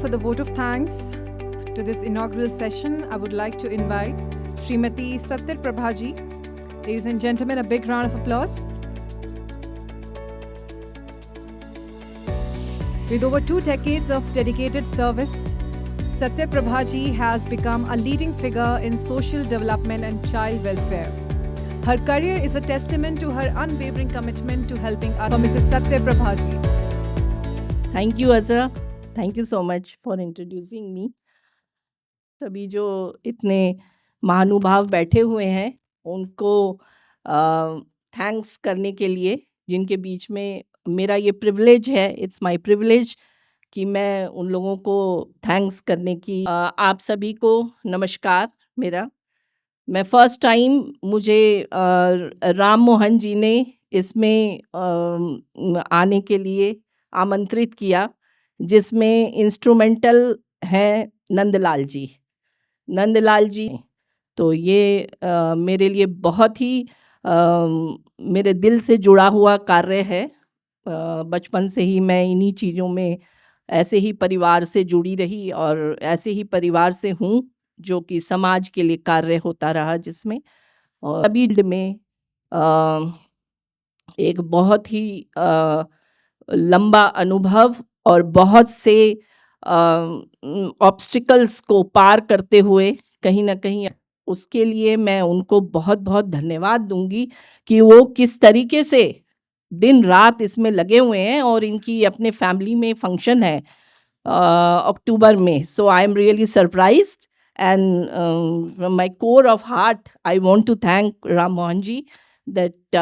for the vote of thanks to this inaugural session, I would like to invite Srimati Satya Prabhaji. Ladies and gentlemen, a big round of applause. With over 2 decades of dedicated service, Satya Prabhaji has become a leading figure in social development and child welfare. Her career is a testament to her unwavering commitment to helping others. For Mrs. Satya Prabhaji. Thank you, Azra. Thank you so much for introducing me. सभी जो इतने महानुभाव बैठे हुए हैं उनको thanks करने के लिए, जिनके बीच में मेरा ये प्रिविलेज है, इट्स माय प्रिविलेज कि मैं उन लोगों को थैंक्स करने की आप सभी को नमस्कार मेरा। मैं फर्स्ट टाइम मुझे राम मोहन जी ने इसमें आने के लिए आमंत्रित किया, जिसमें इंस्ट्रूमेंटल हैं नंदलाल जी। तो ये मेरे लिए बहुत ही मेरे दिल से जुड़ा हुआ कार्य है। बचपन से ही मैं इन्हीं चीज़ों में ऐसे ही परिवार से जुड़ी रही और ऐसे ही परिवार से हूँ जो कि समाज के लिए कार्य होता रहा, जिसमें और अभी में एक बहुत ही लंबा अनुभव और बहुत से ऑब्स्टिकल्स को पार करते हुए कहीं ना कहीं, उसके लिए मैं उनको बहुत बहुत धन्यवाद दूंगी कि वो किस तरीके से दिन रात इसमें लगे हुए हैं। और इनकी अपने फैमिली में फंक्शन है अक्टूबर में, so I am really surprised and from my core of heart I want to thank Ram Mohan ji that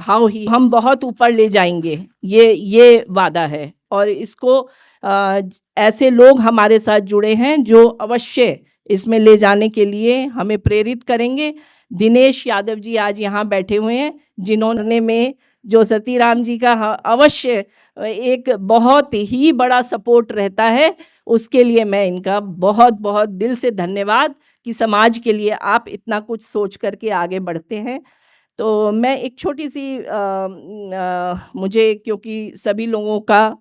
how he हम बहुत ऊपर ले जाएंगे, ये वादा है। और इसको ऐसे लोग हमारे साथ जुड़े हैं जो अवश्य इसमें ले जाने के लिए हमें प्रेरित करेंगे। दिनेश यादव जी आज यहाँ बैठे हुए हैं, जिन्होंने में जो सतीराम जी का अवश्य एक बहुत ही बड़ा सपोर्ट रहता है, उसके लिए मैं इनका बहुत बहुत दिल से धन्यवाद कि समाज के लिए आप इतना कुछ सोच करके आगे बढ़ते हैं। तो मैं एक छोटी सी मुझे क्योंकि सभी लोगों का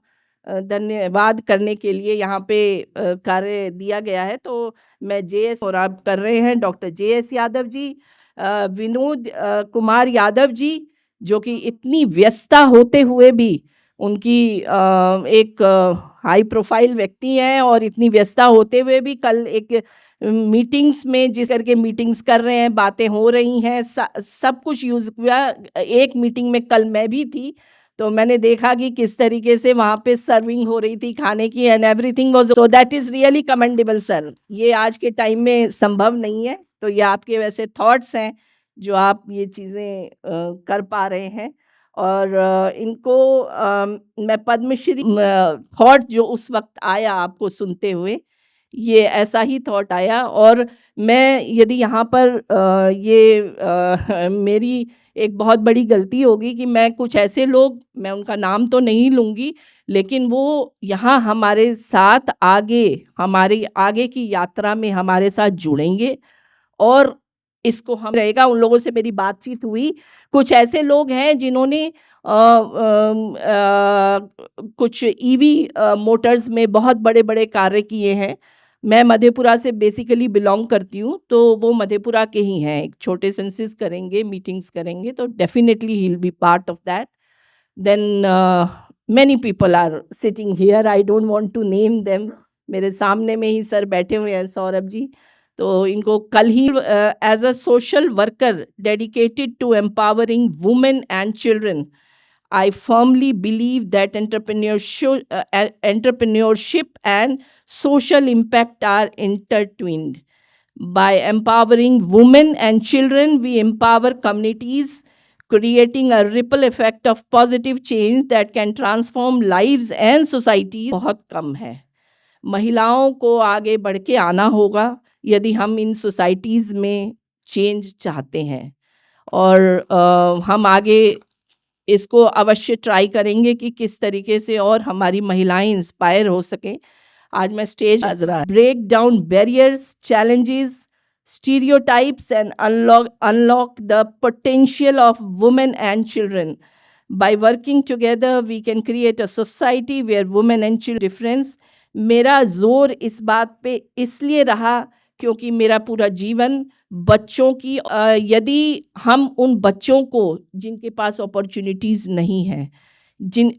धन्यवाद करने के लिए यहाँ पे कार्य दिया गया है, तो मैं जेएस और आप कर रहे हैं डॉक्टर जेएस यादव जी, विनोद कुमार यादव जी, जो कि इतनी व्यस्तता होते हुए भी उनकी एक हाई प्रोफाइल व्यक्ति हैं और इतनी व्यस्तता होते हुए भी कल एक मीटिंग्स में जिस करके मीटिंग्स कर रहे हैं, बातें हो रही हैं, सब कुछ यूज़ हुआ। एक मीटिंग में कल मैं भी थी, तो मैंने देखा कि किस तरीके से वहाँ पे सर्विंग हो रही थी खाने की and everything was, so that is really commendable sir. ये आज के टाइम में संभव नहीं है, तो ये आपके वैसे थॉट्स हैं जो आप ये चीज़ें कर पा रहे हैं। और इनको मैं पद्मश्री थॉट जो उस वक्त आया आपको सुनते हुए, ये ऐसा ही थॉट आया। और मैं यदि यहाँ पर मेरी एक बहुत बड़ी गलती होगी कि मैं कुछ ऐसे लोग, मैं उनका नाम तो नहीं लूँगी, लेकिन वो यहाँ हमारे साथ हमारी आगे की यात्रा में हमारे साथ जुड़ेंगे और इसको हम रहेगा। उन लोगों से मेरी बातचीत हुई, कुछ ऐसे लोग हैं जिन्होंने कुछ ईवी मोटर्स में बहुत बड़े बड़े कार्य किए हैं। मैं मधेपुरा से बेसिकली बिलोंग करती हूँ, तो वो मधेपुरा के ही हैं। एक छोटे सेंसेस करेंगे, मीटिंग्स करेंगे, तो definitely he will be part of that. Then many people are sitting here, I don't want to name them. मेरे सामने में ही सर बैठे हुए हैं, सौरभ जी, तो इनको कल ही as a social worker dedicated to empowering women and children, I firmly believe that entrepreneurship and social impact are intertwined. By empowering women and children, we empower communities, creating a ripple effect of positive change that can transform lives and societies. बहुत कम है, महिलाओं को आगे बढ़ के आना होगा यदि हम इन सोसाइटीज़ में चेंज चाहते हैं। और हम आगे इसको अवश्य ट्राई करेंगे कि किस तरीके से और हमारी महिलाएं इंस्पायर हो सकें। आज मैं स्टेज अजरा break down barriers, challenges, stereotypes and unlock the potential of women and children. By working together, we can create a society where women and children difference मेरा ज़ोर इस बात पे इसलिए रहा क्योंकि मेरा पूरा जीवन बच्चों की यदि हम उन बच्चों को जिनके पास अपॉर्चुनिटीज़ नहीं हैं,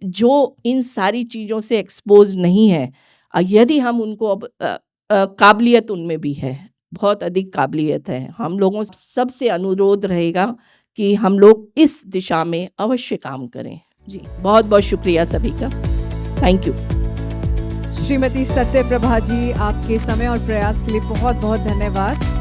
जो इन सारी चीज़ों से एक्सपोज़ नहीं है, यदि हम उनको अब काबिलियत उनमें भी है, बहुत अधिक काबिलियत है। हम लोगों सबसे अनुरोध रहेगा कि हम लोग इस दिशा में अवश्य काम करें। जी, बहुत-बहुत शुक्रिया सभी का। Thank you. श्रीमती सत्य प्रभा जी, आपके समय और प्रयास के लिए बहुत बहुत धन्यवाद।